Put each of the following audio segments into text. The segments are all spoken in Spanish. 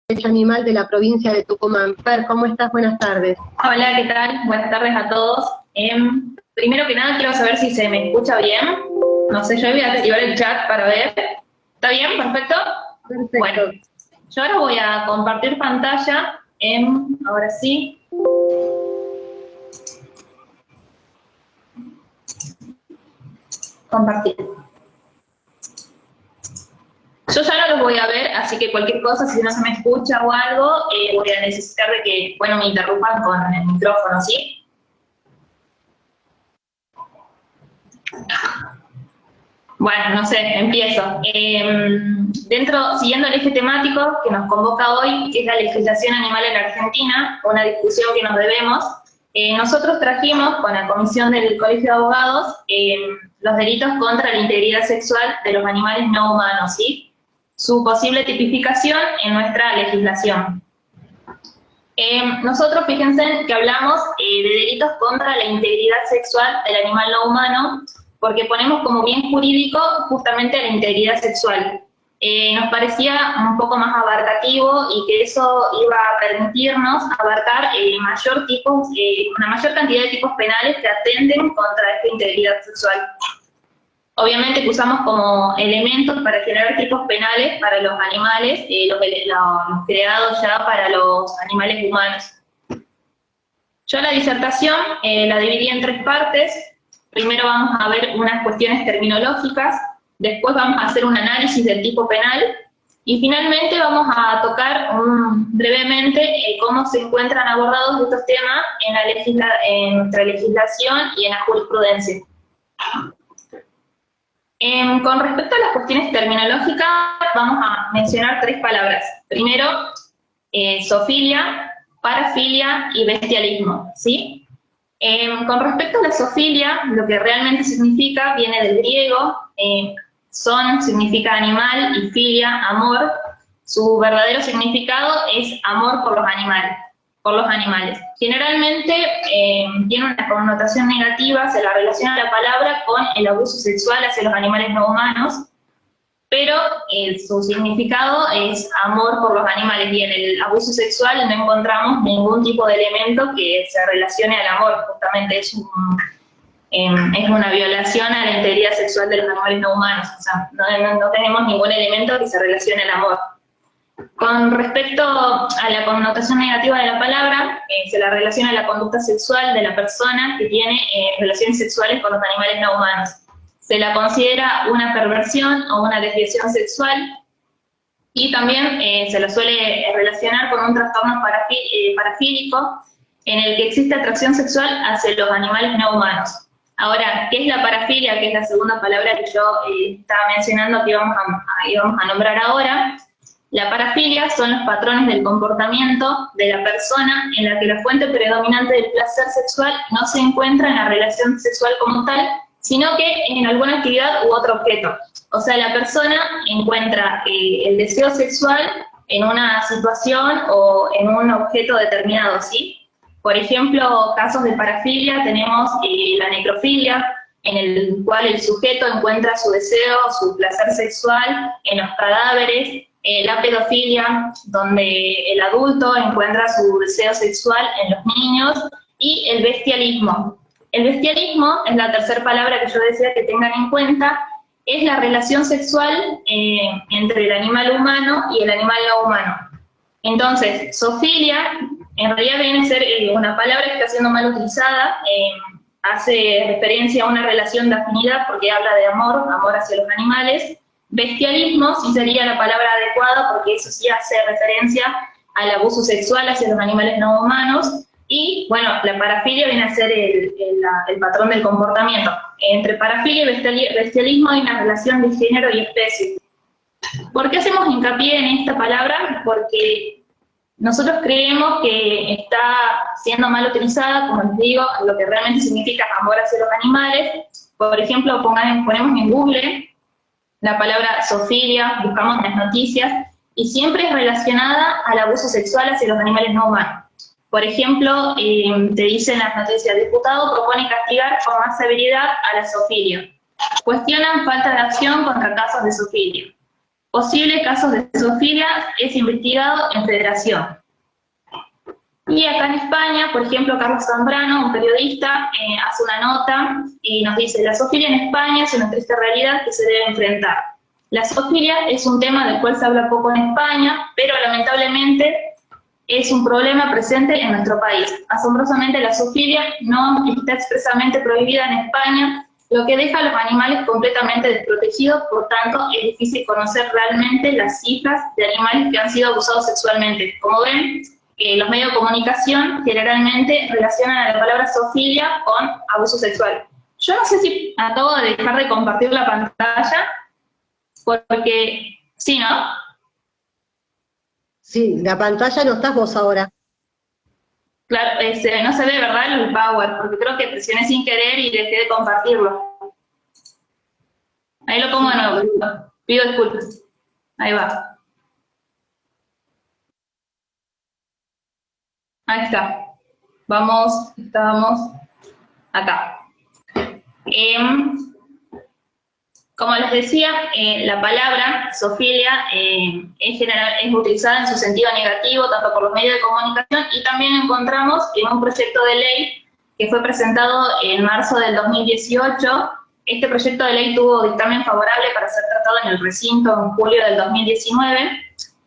Animal de la provincia de Tucumán. Per, ¿cómo estás? Buenas tardes. Hola, ¿qué tal? Buenas tardes a todos. Primero que nada quiero saber si se me escucha bien. No sé, yo voy a activar el chat para ver. ¿Está bien? ¿Perfecto? Perfecto. Bueno, yo ahora voy a compartir pantalla. Ahora sí. Compartir. Yo ya no los voy a ver, así que cualquier cosa, si no se me escucha o algo, voy a necesitar de que, bueno, me interrumpan con el micrófono, ¿sí? Bueno, no sé, empiezo. Siguiendo el eje temático que nos convoca hoy, que es la legislación animal en Argentina, una discusión que nos debemos, nosotros trajimos con la comisión del Colegio de Abogados los delitos contra la integridad sexual de los animales no humanos, ¿sí? Su posible tipificación en nuestra legislación. Nosotros, fíjense que hablamos de delitos contra la integridad sexual del animal no humano, porque ponemos como bien jurídico justamente la integridad sexual. Nos parecía un poco más abarcativo y que eso iba a permitirnos abarcar una mayor cantidad de tipos penales que atenten contra esta integridad sexual. Obviamente que usamos como elementos para generar tipos penales para los animales, los creados ya para los animales humanos. Yo la disertación la dividí en 3 partes. Primero vamos a ver unas cuestiones terminológicas, después vamos a hacer un análisis del tipo penal, y finalmente vamos a tocar brevemente cómo se encuentran abordados estos temas en nuestra legislación y en la jurisprudencia. Con respecto a las cuestiones terminológicas, vamos a mencionar 3 palabras. Primero, zoofilia, parafilia y bestialismo, ¿sí? Con respecto a la zoofilia, lo que realmente significa viene del griego, son significa animal y filia, amor. Su verdadero significado es amor por los animales. Generalmente tiene una connotación negativa, se la relaciona la palabra con el abuso sexual hacia los animales no humanos, pero su significado es amor por los animales, y en el abuso sexual no encontramos ningún tipo de elemento que se relacione al amor, justamente es una violación a la integridad sexual de los animales no humanos, o sea, no tenemos ningún elemento que se relacione al amor. Con respecto a la connotación negativa de la palabra, se la relaciona a la conducta sexual de la persona que tiene relaciones sexuales con los animales no humanos. Se la considera una perversión o una desviación sexual, y también se la suele relacionar con un trastorno parafílico en el que existe atracción sexual hacia los animales no humanos. Ahora, ¿qué es la parafilia? Que es la segunda palabra que yo estaba mencionando que íbamos a nombrar ahora. La parafilia son los patrones del comportamiento de la persona en la que la fuente predominante del placer sexual no se encuentra en la relación sexual como tal, sino que en alguna actividad u otro objeto. O sea, la persona encuentra el deseo sexual en una situación o en un objeto determinado, ¿sí? Por ejemplo, casos de parafilia tenemos la necrofilia, en el cual el sujeto encuentra su deseo, su placer sexual en los cadáveres. La pedofilia, donde el adulto encuentra su deseo sexual en los niños, y el bestialismo. El bestialismo es la tercera palabra que yo decía que tengan en cuenta, es la relación sexual entre el animal humano y el animal no humano. Entonces, zoofilia en realidad viene a ser una palabra que está siendo mal utilizada, hace referencia a una relación de afinidad porque habla de amor hacia los animales. Bestialismo sí sería la palabra adecuada, porque eso sí hace referencia al abuso sexual hacia los animales no humanos. Y bueno, la parafilia viene a ser el patrón del comportamiento. Entre parafilia y bestialismo hay una relación de género y especie. ¿Por qué hacemos hincapié en esta palabra? Porque nosotros creemos que está siendo mal utilizada, como les digo, lo que realmente significa amor hacia los animales. Por ejemplo, ponemos en Google la palabra zoofilia, buscamos en las noticias, y siempre es relacionada al abuso sexual hacia los animales no humanos. Por ejemplo, te dicen las noticias, el diputado propone castigar con más severidad a la zoofilia. Cuestionan falta de acción contra casos de zoofilia. Posibles casos de zoofilia es investigado en federación. Y acá en España, por ejemplo, Carlos Zambrano, un periodista, hace una nota y nos dice: la zoofilia en España es una triste realidad que se debe enfrentar. La zoofilia es un tema del cual se habla poco en España, pero lamentablemente es un problema presente en nuestro país. Asombrosamente, la zoofilia no está expresamente prohibida en España, lo que deja a los animales completamente desprotegidos. Por tanto, es difícil conocer realmente las cifras de animales que han sido abusados sexualmente. Como ven, los medios de comunicación generalmente relacionan a la palabra zoofilia con abuso sexual. Yo no sé si acabo de dejar de compartir la pantalla, porque sí, ¿no? Sí, la pantalla no estás vos ahora. Claro, no se ve, ¿verdad? El Power, porque creo que presioné sin querer y dejé de compartirlo. Ahí lo pongo de nuevo. Pido disculpas. Ahí va. Ahí está. Vamos, estábamos acá. Como les decía, la palabra zoofilia es utilizada en su sentido negativo, tanto por los medios de comunicación, y también encontramos en un proyecto de ley que fue presentado en marzo del 2018. Este proyecto de ley tuvo dictamen favorable para ser tratado en el recinto en julio del 2019.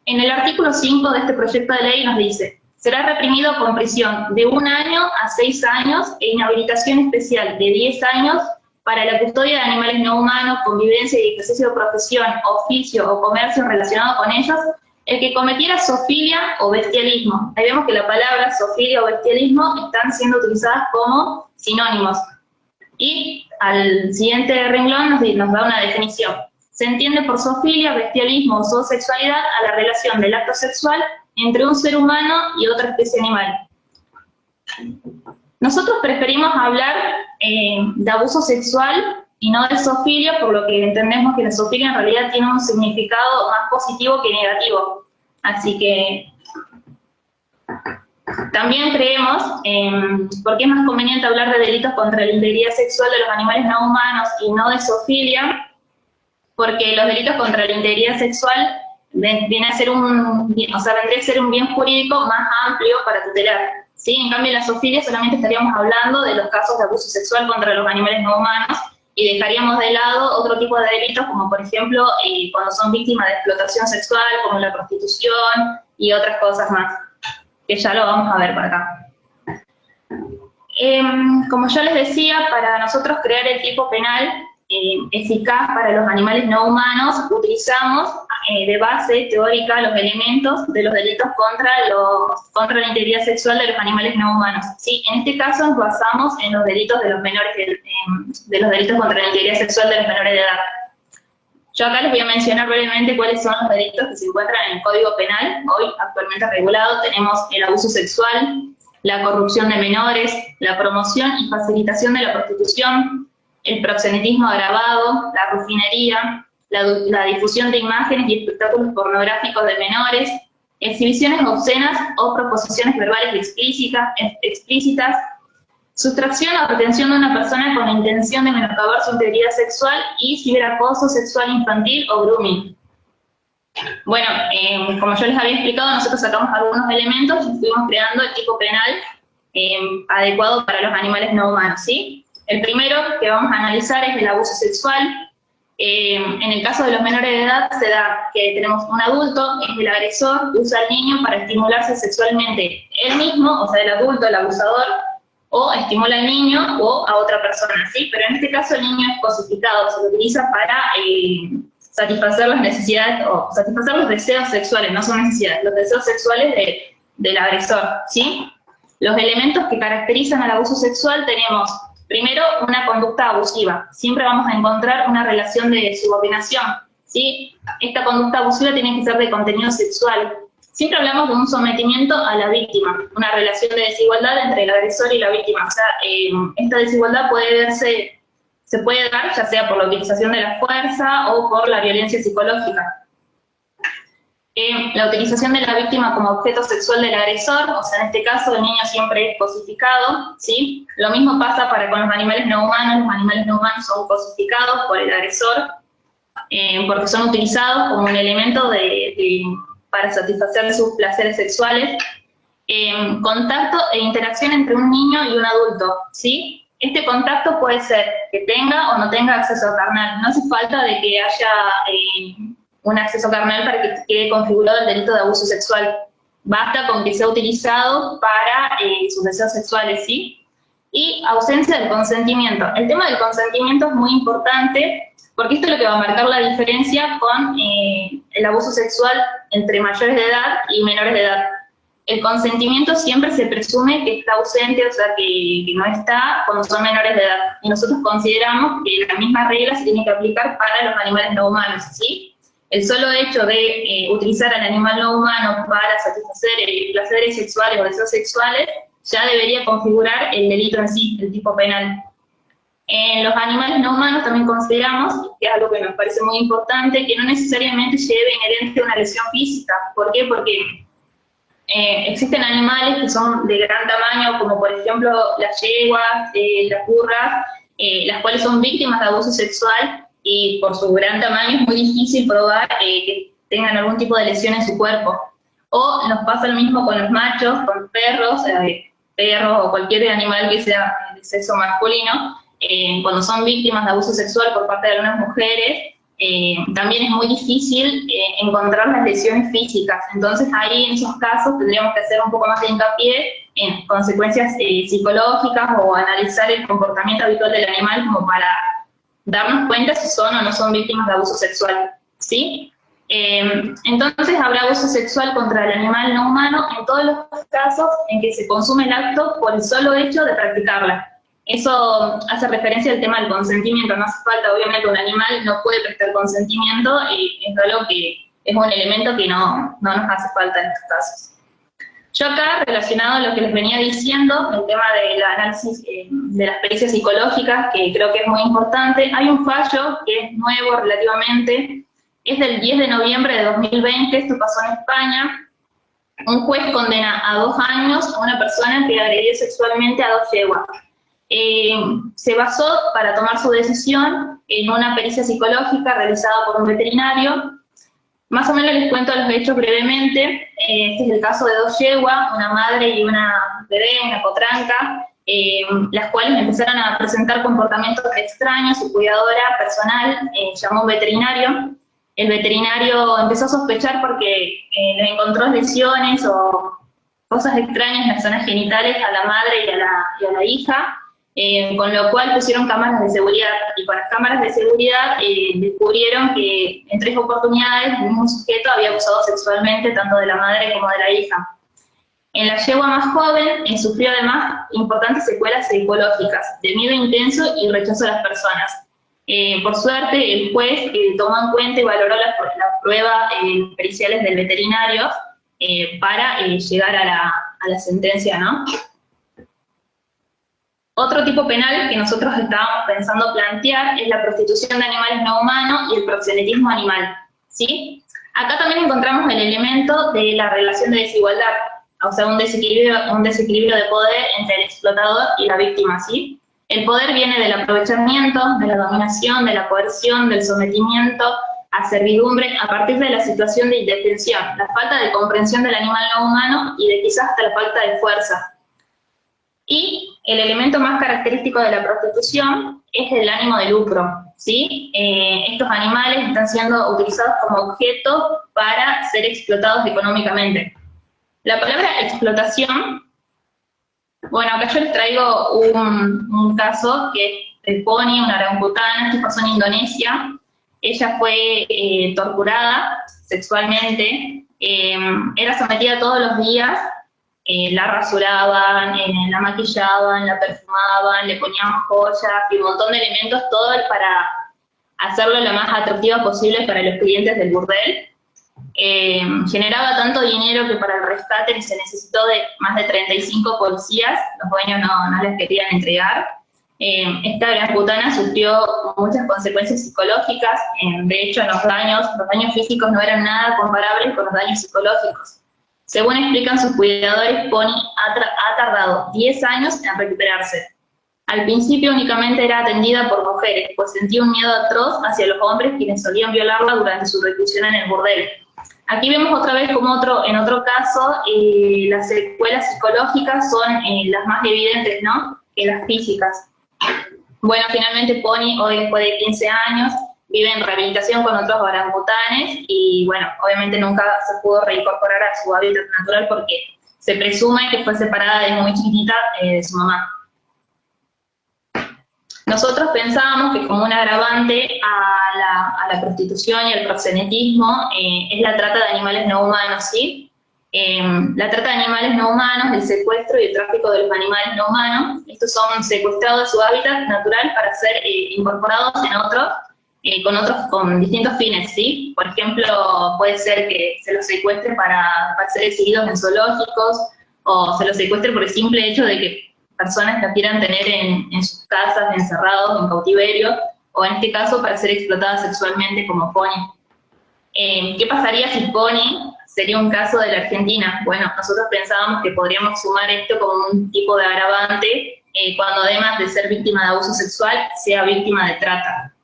En el artículo 5 de este proyecto de ley nos dice: será reprimido con prisión de 1 año a 6 años e inhabilitación especial de 10 años para la custodia de animales no humanos, convivencia y ejercicio de profesión, oficio o comercio relacionado con ellos, el que cometiera zoofilia o bestialismo. Ahí vemos que la palabra zoofilia o bestialismo están siendo utilizadas como sinónimos. Y al siguiente renglón nos da una definición. Se entiende por zoofilia, bestialismo o zoosexualidad a la relación del acto sexual entre un ser humano y otra especie animal. Nosotros preferimos hablar de abuso sexual y no de zoofilia, por lo que entendemos que la zoofilia en realidad tiene un significado más positivo que negativo. Así que también creemos, porque es más conveniente hablar de delitos contra la integridad sexual de los animales no humanos y no de zoofilia, porque los delitos contra la integridad sexual vendría a ser un bien jurídico más amplio para tutelar. ¿Sí? En cambio, en la zoofilia solamente estaríamos hablando de los casos de abuso sexual contra los animales no humanos y dejaríamos de lado otro tipo de delitos, como por ejemplo cuando son víctimas de explotación sexual, como la prostitución y otras cosas más, que ya lo vamos a ver por acá. Como yo les decía, para nosotros crear el tipo penal eficaz para los animales no humanos, utilizamos de base teórica los elementos de los delitos contra la integridad sexual de los animales no humanos. ¿Sí? En este caso nos basamos en los delitos de los menores, de los delitos contra la integridad sexual de los menores de edad. Yo acá les voy a mencionar brevemente cuáles son los delitos que se encuentran en el Código Penal, hoy actualmente regulado. Tenemos el abuso sexual, la corrupción de menores, la promoción y facilitación de la prostitución, el proxenetismo agravado, la rufinería, la difusión de imágenes y espectáculos pornográficos de menores, exhibiciones obscenas o proposiciones verbales explícitas, sustracción o retención de una persona con la intención de menoscabar su integridad sexual y ciberacoso sexual infantil o grooming. Bueno, como yo les había explicado, nosotros sacamos algunos elementos y fuimos creando el tipo penal adecuado para los animales no humanos, ¿sí? El primero que vamos a analizar es el abuso sexual. En el caso de los menores de edad se da que tenemos un adulto, es el agresor, que usa al niño para estimularse sexualmente él mismo, o sea, el adulto, el abusador, o estimula al niño o a otra persona, ¿sí? Pero en este caso el niño es cosificado, se lo utiliza para satisfacer las necesidades, o satisfacer los deseos sexuales, no son necesidades, los deseos sexuales del agresor, ¿sí? Los elementos que caracterizan al abuso sexual tenemos, primero, una conducta abusiva. Siempre vamos a encontrar una relación de subordinación, ¿sí? Esta conducta abusiva tiene que ser de contenido sexual. Siempre hablamos de un sometimiento a la víctima, una relación de desigualdad entre el agresor y la víctima. O sea, esta desigualdad se puede dar ya sea por la utilización de la fuerza o por la violencia psicológica. La utilización de la víctima como objeto sexual del agresor, o sea, en este caso el niño siempre es cosificado, ¿sí? Lo mismo pasa con los animales no humanos son cosificados por el agresor. porque son utilizados como un elemento para satisfacer sus placeres sexuales. Contacto e interacción entre un niño y un adulto, ¿sí? Este contacto puede ser que tenga o no tenga acceso carnal. No hace falta de que haya un acceso carnal para que quede configurado el delito de abuso sexual. Basta con que sea utilizado para sus deseos sexuales, ¿sí? Y ausencia del consentimiento. El tema del consentimiento es muy importante porque esto es lo que va a marcar la diferencia con el abuso sexual entre mayores de edad y menores de edad. El consentimiento siempre se presume que está ausente, o sea, que no está cuando son menores de edad. Y nosotros consideramos que la misma regla se tiene que aplicar para los animales no humanos, ¿sí? El solo hecho de utilizar al animal no humano para satisfacer placeres sexuales o deseos sexuales ya debería configurar el delito en sí, el tipo penal. En los animales no humanos también consideramos, que es algo que nos parece muy importante, que no necesariamente lleve inherente una lesión física. ¿Por qué? Porque existen animales que son de gran tamaño, como por ejemplo las yeguas, las burras, las cuales son víctimas de abuso sexual y por su gran tamaño es muy difícil probar que tengan algún tipo de lesión en su cuerpo. O nos pasa lo mismo con los machos, con perros, perros o cualquier animal que sea de sexo masculino, cuando son víctimas de abuso sexual por parte de algunas mujeres, también es muy difícil encontrar las lesiones físicas. Entonces ahí en esos casos tendríamos que hacer un poco más de hincapié en consecuencias psicológicas o analizar el comportamiento habitual del animal como para darnos cuenta si son o no son víctimas de abuso sexual, ¿sí? Entonces habrá abuso sexual contra el animal no humano en todos los casos en que se consume el acto por el solo hecho de practicarla. Eso hace referencia al tema del consentimiento. No hace falta, obviamente, un animal no puede prestar consentimiento y es algo que es un elemento que no nos hace falta en estos casos. Yo acá, relacionado a lo que les venía diciendo, el tema del análisis de las pericias psicológicas, que creo que es muy importante, hay un fallo que es nuevo relativamente, es del 10 de noviembre de 2020, esto pasó en España. Un juez condena a 2 años a una persona que agredió sexualmente a 2 yeguas. Se basó para tomar su decisión en una pericia psicológica realizada por un veterinario. Más o menos les cuento los hechos brevemente. Este es el caso de 2 yeguas, una madre y una bebé, una potranca, las cuales empezaron a presentar comportamientos extraños. Su cuidadora personal llamó a un veterinario. El veterinario empezó a sospechar porque les encontró lesiones o cosas extrañas en las zonas genitales a la madre y a la hija, con lo cual pusieron cámaras de seguridad, y con las cámaras de seguridad descubrieron que en 3 oportunidades el mismo sujeto había abusado sexualmente tanto de la madre como de la hija. En la yegua más joven sufrió además importantes secuelas psicológicas, de miedo intenso y rechazo a las personas. Por suerte, el juez tomó en cuenta y valoró las pruebas periciales del veterinario para llegar a la sentencia, ¿no? Otro tipo penal que nosotros estábamos pensando plantear es la prostitución de animales no humanos y el proxenetismo animal, ¿sí? Acá también encontramos el elemento de la relación de desigualdad, o sea, un desequilibrio de poder entre el explotador y la víctima, ¿sí? El poder viene del aprovechamiento, de la dominación, de la coerción, del sometimiento a servidumbre a partir de la situación de indefensión, la falta de comprensión del animal no humano y de quizás hasta la falta de fuerza. Y el elemento más característico de la prostitución es el ánimo de lucro, ¿sí? Estos animales están siendo utilizados como objeto para ser explotados económicamente. La palabra explotación, bueno, acá yo les traigo un caso que es Pony, una orangutana, esto pasó en Indonesia. Ella fue torturada sexualmente, era sometida todos los días, la rasuraban, la maquillaban, la perfumaban, le ponían joyas y un montón de elementos, todo para hacerlo lo más atractiva posible para los clientes del burdel. Generaba tanto dinero que para el rescate se necesitó de más de 35 policías, los dueños no les querían entregar. Esta orangutana sufrió muchas consecuencias psicológicas, de hecho los daños físicos no eran nada comparables con los daños psicológicos. Según explican sus cuidadores, Pony ha tardado 10 años en recuperarse. Al principio únicamente era atendida por mujeres, pues sentía un miedo atroz hacia los hombres quienes solían violarla durante su reclusión en el burdel. Aquí vemos otra vez como en otro caso, las secuelas psicológicas son las más evidentes, ¿no?, que las físicas. Bueno, finalmente Pony, hoy después de 15 años, vive en rehabilitación con otros orangutanes y, bueno, obviamente nunca se pudo reincorporar a su hábitat natural porque se presume que fue separada desde muy chiquitita de su mamá. Nosotros pensábamos que como un agravante a la prostitución y al proxenetismo es la trata de animales no humanos, ¿sí? La trata de animales no humanos, el secuestro y el tráfico de los animales no humanos, estos son secuestrados de su hábitat natural para ser incorporados en otros, con distintos fines, ¿sí? Por ejemplo, puede ser que se los secuestre para ser exhibidos en zoológicos, o se los secuestre por el simple hecho de que personas la quieran tener en sus casas, encerrados, en cautiverio, o en este caso para ser explotadas sexualmente como Pony. ¿Qué pasaría si Pony sería un caso de la Argentina? Bueno, nosotros pensábamos que podríamos sumar esto como un tipo de agravante cuando además de ser víctima de abuso sexual, sea víctima de trata.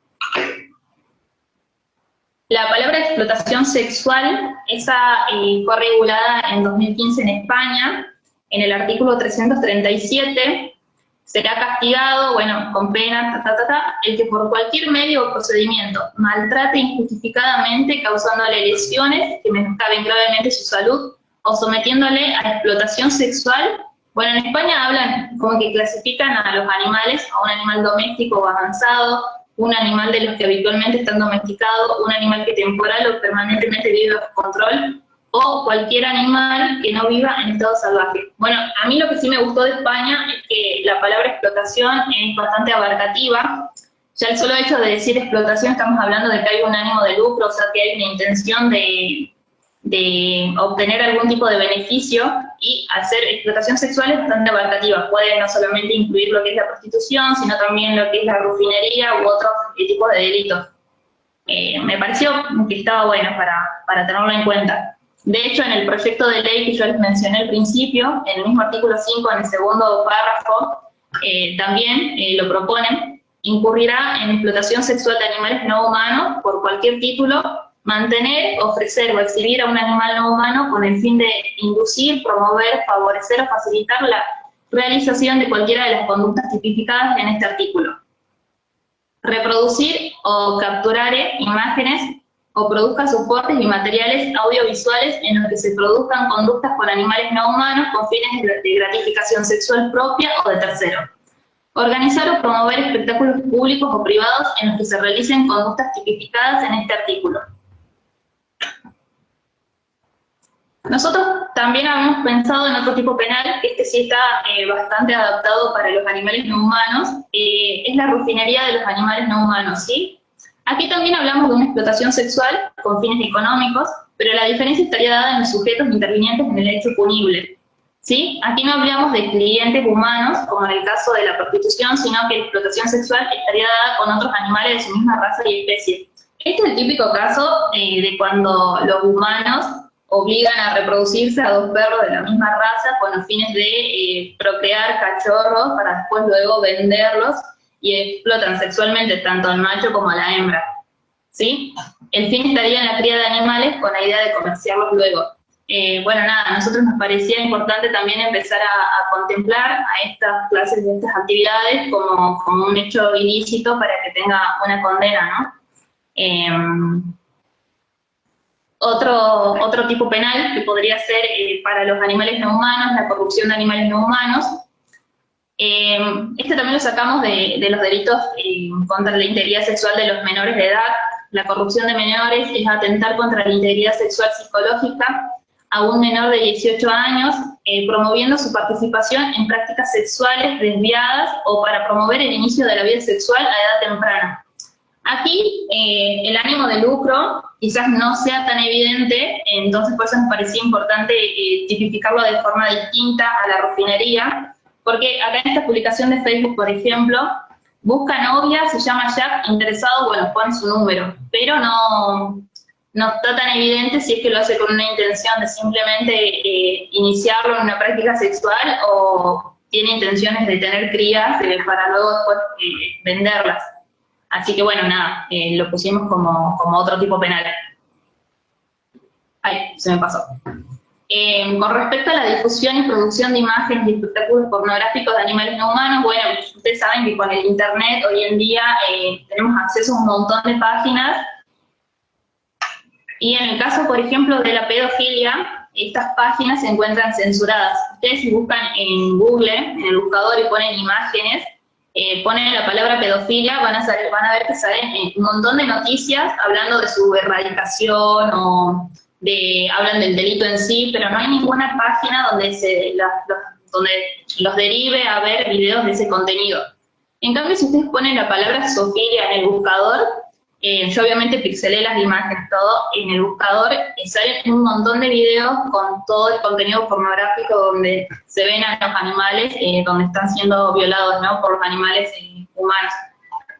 La palabra explotación sexual, esa fue regulada en 2015 en España, en el artículo 337, será castigado, bueno, con pena, el que por cualquier medio o procedimiento maltrate injustificadamente causándole lesiones que menoscaben gravemente su salud o sometiéndole a explotación sexual. Bueno, en España hablan como que clasifican a los animales, a un animal doméstico o avanzado, un animal de los que habitualmente están domesticados, un animal que temporal o permanentemente vive bajo control, o cualquier animal que no viva en estado salvaje. Bueno, a mí lo que sí me gustó de España es que la palabra explotación es bastante abarcativa. Ya el solo hecho de decir explotación estamos hablando de que hay un ánimo de lucro, o sea que hay una intención de obtener algún tipo de beneficio, y hacer explotación sexual es bastante abarcativa. Puede no solamente incluir lo que es la prostitución, sino también lo que es la rufinería u otros tipos de delitos. Me pareció que estaba bueno para tenerlo en cuenta. De hecho, en el proyecto de ley que yo les mencioné al principio, en el mismo artículo 5, en el segundo párrafo, también lo proponen, incurrirá en explotación sexual de animales no humanos por cualquier título, mantener, ofrecer o exhibir a un animal no humano con el fin de inducir, promover, favorecer o facilitar la realización de cualquiera de las conductas tipificadas en este artículo. Reproducir o capturar imágenes o produzca soportes y materiales audiovisuales en los que se produzcan conductas con animales no humanos con fines de gratificación sexual propia o de tercero. Organizar o promover espectáculos públicos o privados en los que se realicen conductas tipificadas en este artículo. Nosotros también habíamos pensado en otro tipo penal, que este sí está bastante adaptado para los animales no humanos, es la rufinería de los animales no humanos, ¿sí? Aquí también hablamos de una explotación sexual con fines económicos, pero la diferencia estaría dada en los sujetos intervinientes en el hecho punible, ¿sí? Aquí no hablamos de clientes humanos, como en el caso de la prostitución, sino que la explotación sexual estaría dada con otros animales de su misma raza y especie. Este es el típico caso de cuando los humanos obligan a reproducirse a dos perros de la misma raza con los fines de procrear cachorros para después luego venderlos, y explotan sexualmente tanto al macho como a la hembra, ¿sí? El fin estaría en la cría de animales con la idea de comerciarlos luego. Bueno, nada, a nosotros nos parecía importante también empezar a contemplar a estas clases de estas actividades como un hecho ilícito para que tenga una condena, ¿no? Otro tipo penal que podría ser para los animales no humanos, la corrupción de animales no humanos. Este también lo sacamos de los delitos contra la integridad sexual de los menores de edad. La corrupción de menores es atentar contra la integridad sexual psicológica a un menor de 18 años, promoviendo su participación en prácticas sexuales desviadas o para promover el inicio de la vida sexual a edad temprana. Aquí el ánimo de lucro quizás no sea tan evidente, entonces por eso nos parecía importante tipificarlo de forma distinta a la rufinería, porque acá en esta publicación de Facebook, por ejemplo, busca novia, se llama Jack, interesado, bueno, pone su número, pero no está tan evidente si es que lo hace con una intención de simplemente iniciarlo en una práctica sexual o tiene intenciones de tener crías para luego después venderlas. Así que bueno, nada, lo pusimos como otro tipo penal. Ay, se me pasó. Con respecto a la difusión y producción de imágenes y espectáculos pornográficos de animales no humanos, bueno, ustedes saben que con el internet hoy en día tenemos acceso a un montón de páginas, y en el caso, por ejemplo, de la pedofilia, estas páginas se encuentran censuradas. Ustedes si buscan en Google, en el buscador, y ponen imágenes, ponen la palabra pedofilia, van a ver que salen un montón de noticias hablando de su erradicación o hablan del delito en sí, pero no hay ninguna página donde donde los derive a ver videos de ese contenido. En cambio, si ustedes ponen la palabra zoofilia en el buscador, yo obviamente pixelé las imágenes, todo, en el buscador salen un montón de videos con todo el contenido pornográfico donde se ven a los animales, donde están siendo violados, ¿no?, por los animales humanos.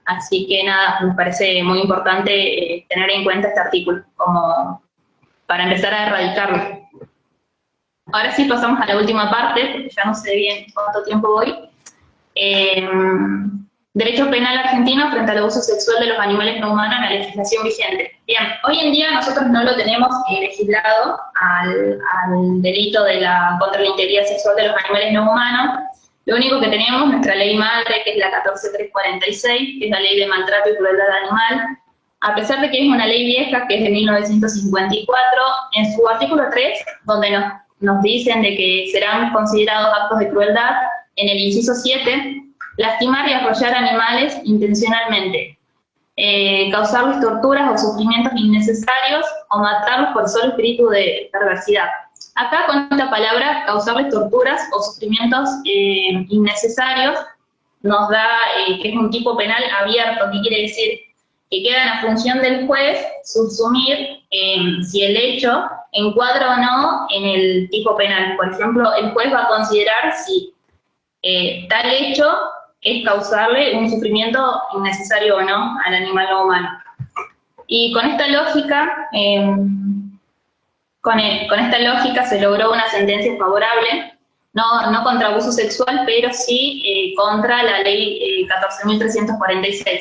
Así que nada, me parece muy importante tener en cuenta este artículo como para empezar a erradicarlo. Ahora sí pasamos a la última parte, porque ya no sé bien cuánto tiempo voy. Derecho penal argentino frente al abuso sexual de los animales no humanos en la legislación vigente. Bien, hoy en día nosotros no lo tenemos legislado al delito contra la integridad sexual de los animales no humanos. Lo único que tenemos, nuestra ley madre, que es la 14346, que es la ley de maltrato y crueldad animal. A pesar de que es una ley vieja, que es de 1954, en su artículo 3, donde nos dicen de que serán considerados actos de crueldad, en el inciso 7, lastimar y arrollar animales intencionalmente, causarles torturas o sufrimientos innecesarios o matarlos por solo espíritu de perversidad. Acá con esta palabra, causarles torturas o sufrimientos innecesarios, nos da que es un tipo penal abierto, que quiere decir que queda en la función del juez subsumir si el hecho encuadra o no en el tipo penal. Por ejemplo, el juez va a considerar si tal hecho es causarle un sufrimiento innecesario o no al animal no humano. Y con esta lógica, con esta lógica se logró una sentencia favorable, no contra abuso sexual, pero sí contra la ley 14.346.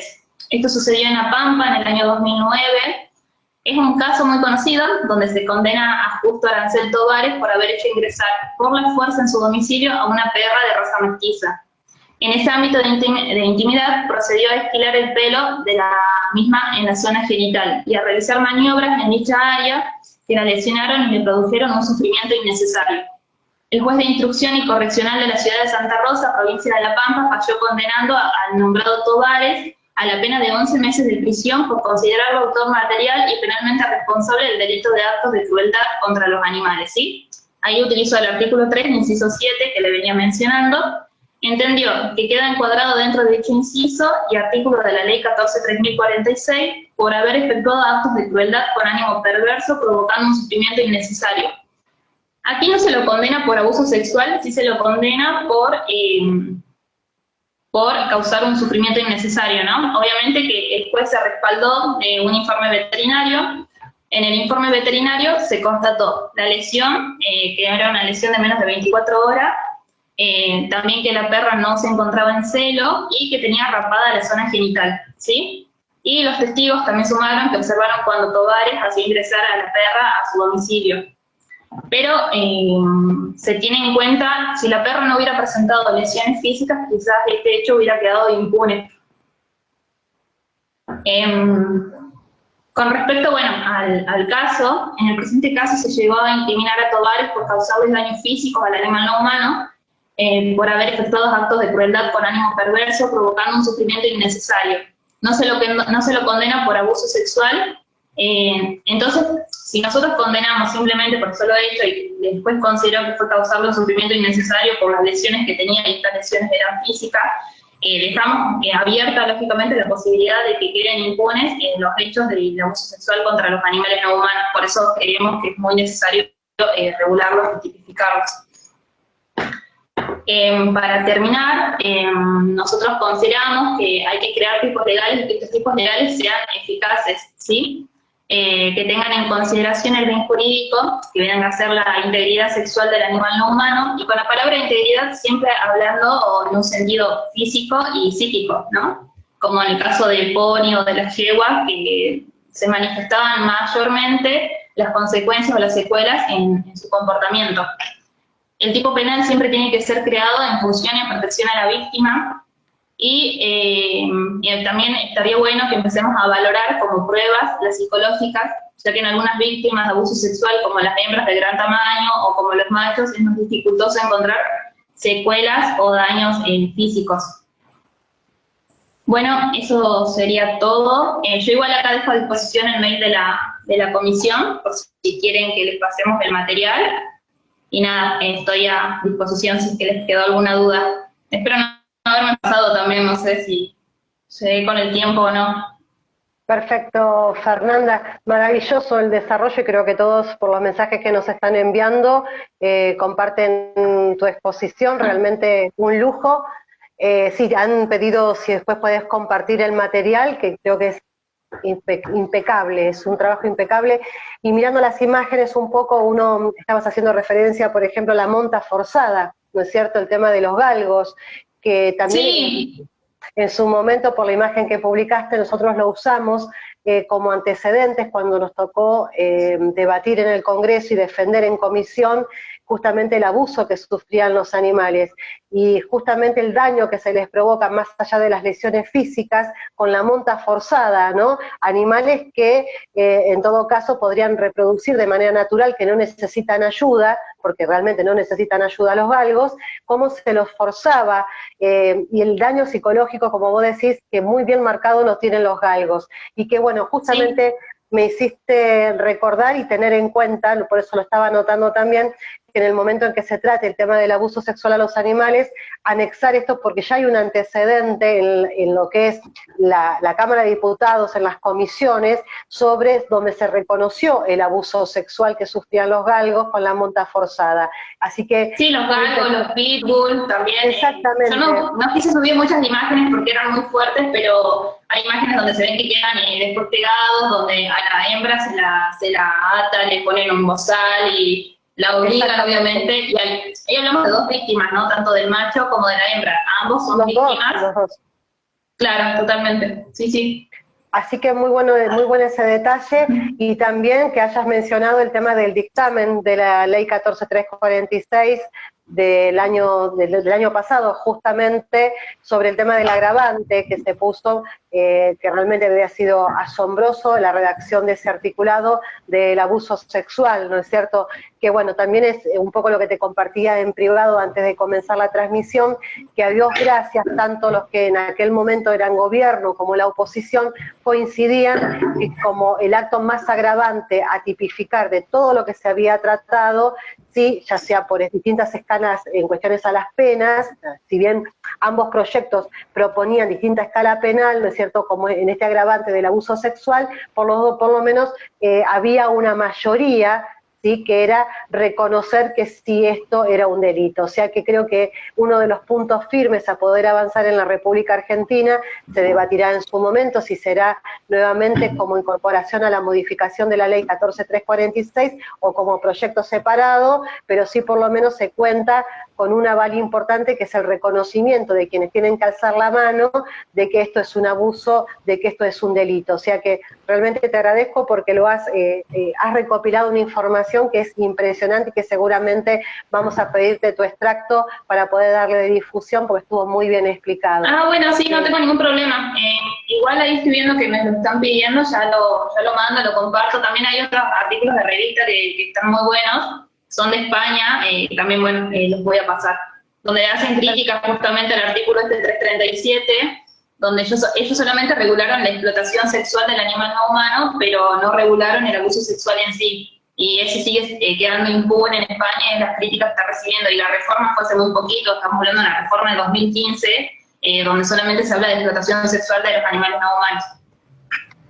Esto sucedió en La Pampa en el año 2009. Es un caso muy conocido donde se condena a Justo Arancel Tovares por haber hecho ingresar por la fuerza en su domicilio a una perra de raza mestiza. En ese ámbito de intimidad procedió a esquilar el pelo de la misma en la zona genital y a realizar maniobras en dicha área que la lesionaron y le produjeron un sufrimiento innecesario. El juez de instrucción y correccional de la ciudad de Santa Rosa, provincia de La Pampa, falló condenando al nombrado Tovares a la pena de 11 meses de prisión por considerarlo autor material y penalmente responsable del delito de actos de crueldad contra los animales, ¿sí? Ahí utilizó el artículo 3, inciso 7, que le venía mencionando. Entendió que queda encuadrado dentro de dicho inciso y artículo de la ley 14.3046 por haber efectuado actos de crueldad con ánimo perverso provocando un sufrimiento innecesario. Aquí no se lo condena por abuso sexual, sí se lo condena por causar un sufrimiento innecesario, ¿no? Obviamente que el juez se respaldó de un informe veterinario. En el informe veterinario se constató la lesión, que era una lesión de menos de 24 horas, también que la perra no se encontraba en celo y que tenía rapada la zona genital, ¿sí? Y los testigos también sumaron que observaron cuando Tovares hacía ingresar a la perra a su domicilio. Pero se tiene en cuenta, si la perra no hubiera presentado lesiones físicas, quizás este hecho hubiera quedado impune. Con respecto, bueno, al caso, en el presente caso se llegó a incriminar a Tovares por causarles daños físicos al animal no humano, por haber efectuado actos de crueldad con ánimo perverso, provocando un sufrimiento innecesario. No se lo condena por abuso sexual. Entonces, si nosotros condenamos simplemente por solo hecho y después consideró que fue causarle un sufrimiento innecesario por las lesiones que tenía, y estas lesiones eran físicas, dejamos abierta, lógicamente, la posibilidad de que queden impunes los hechos de abuso sexual contra los animales no humanos. Por eso creemos que es muy necesario regularlos y tipificarlos. Para terminar, nosotros consideramos que hay que crear tipos legales y que estos tipos legales sean eficaces, ¿sí? que tengan en consideración el bien jurídico, que vengan a ser la integridad sexual del animal no humano, y con la palabra integridad siempre hablando en un sentido físico y psíquico, ¿no? Como en el caso del pony o de las yeguas, que se manifestaban mayormente las consecuencias o las secuelas en su comportamiento. El tipo penal siempre tiene que ser creado en función y en protección a la víctima, y también estaría bueno que empecemos a valorar como pruebas las psicológicas, ya que en algunas víctimas de abuso sexual, como las hembras de gran tamaño o como los machos, es más dificultoso encontrar secuelas o daños físicos. Bueno, eso sería todo. Yo igual acá dejo a disposición el mail de la comisión, por si quieren que les pasemos el material. Y nada, estoy a disposición si es que les quedó alguna duda. Espero no haberme pasado también, no sé si llegué con el tiempo o no. Perfecto, Fernanda. Maravilloso el desarrollo y creo que todos, por los mensajes que nos están enviando, comparten tu exposición, realmente un lujo. Sí, han pedido si después podés compartir el material, que creo que es impecable, es un trabajo impecable. Y mirando las imágenes un poco, estabas haciendo referencia, por ejemplo, a la monta forzada, ¿no es cierto? El tema de los galgos, que también sí, en su momento, por la imagen que publicaste, nosotros lo usamos como antecedentes cuando nos tocó debatir en el Congreso y defender en comisión justamente el abuso que sufrían los animales y justamente el daño que se les provoca más allá de las lesiones físicas con la monta forzada, ¿no? Animales que en todo caso podrían reproducir de manera natural, que no necesitan ayuda, porque realmente no necesitan ayuda a los galgos, cómo se los forzaba, y el daño psicológico, como vos decís, que muy bien marcado lo tienen los galgos, y que bueno, justamente sí, me hiciste recordar y tener en cuenta, por eso lo estaba anotando también, que en el momento en que se trate el tema del abuso sexual a los animales, anexar esto porque ya hay un antecedente en lo que es la Cámara de Diputados, en las comisiones, sobre donde se reconoció el abuso sexual que sufrían los galgos con la monta forzada. Así que... Sí, los galgos, los pitbull también. Exactamente. Yo no quise subir muchas imágenes porque eran muy fuertes, pero hay imágenes donde se ven que quedan después pegados, donde a la hembra se la ata, le ponen un bozal y la obligan, obviamente, y ahí hablamos de dos víctimas, ¿no? Tanto del macho como de la hembra. Ambos son víctimas. Los dos. Claro, totalmente. Sí, sí. Así que muy bueno ese detalle, y también que hayas mencionado el tema del dictamen de la Ley 14346 del año pasado, justamente sobre el tema del agravante que se puso, que realmente había sido asombroso la redacción de ese articulado del abuso sexual, ¿no es cierto? Que bueno, también es un poco lo que te compartía en privado antes de comenzar la transmisión, que a Dios gracias, tanto los que en aquel momento eran gobierno como la oposición coincidían que como el acto más agravante a tipificar de todo lo que se había tratado, sí, ya sea por distintas escalas en cuestiones a las penas, si bien ambos proyectos proponían distinta escala penal, ¿no es cierto?, como en este agravante del abuso sexual, por lo menos había una mayoría, ¿sí?, que era reconocer que sí esto era un delito. O sea que creo que uno de los puntos firmes a poder avanzar en la República Argentina se debatirá en su momento si será nuevamente como incorporación a la modificación de la Ley 14346 o como proyecto separado, pero sí por lo menos se cuenta con un aval importante que es el reconocimiento de quienes tienen que alzar la mano de que esto es un abuso, de que esto es un delito. O sea que realmente te agradezco porque lo has recopilado una información que es impresionante y que seguramente vamos a pedirte tu extracto para poder darle difusión porque estuvo muy bien explicado. Ah, bueno, sí, no tengo ningún problema. Igual ahí estoy viendo que me lo están pidiendo, ya lo mando, lo comparto. También hay otros artículos de revista que están muy buenos, son de España, también bueno, los voy a pasar, donde hacen crítica justamente al artículo 337, donde ellos solamente regularon la explotación sexual del animal no humano, pero no regularon el abuso sexual en sí. Y ese sigue quedando impune en España y las críticas que está recibiendo. Y la reforma fue hace muy poquito, estamos hablando de una reforma de 2015, donde solamente se habla de explotación sexual de los animales no humanos.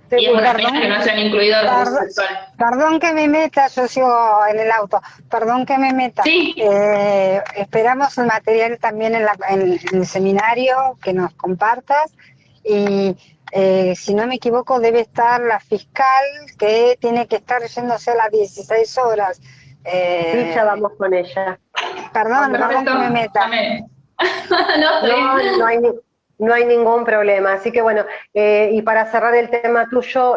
Sí, y es una pena que no se han incluido el abuso sexual. Perdón que me meta, yo sigo en el auto, perdón que me meta. Sí. Esperamos el material también en el seminario, que nos compartas. Y si no me equivoco, debe estar la fiscal, que tiene que estar yéndose a las 16 horas. Sí, ya vamos con ella. Perdón que me meta. No hay ningún problema. Así que bueno, y para cerrar el tema tuyo,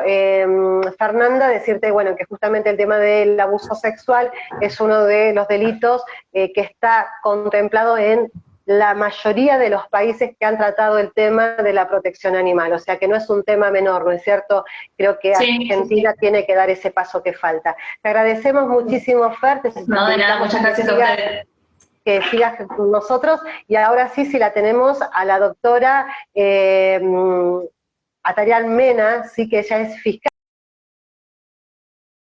Fernanda, decirte, bueno, que justamente el tema del abuso sexual es uno de los delitos que está contemplado en la mayoría de los países que han tratado el tema de la protección animal, o sea que no es un tema menor, ¿no es cierto? Creo que Argentina tiene que dar ese paso que falta. Te agradecemos muchísimo, Fer. No, de nada, muchas gracias a ustedes. Que sigas con nosotros, y ahora sí, si la tenemos a la doctora Atarian Mena, sí, que ella es fiscal.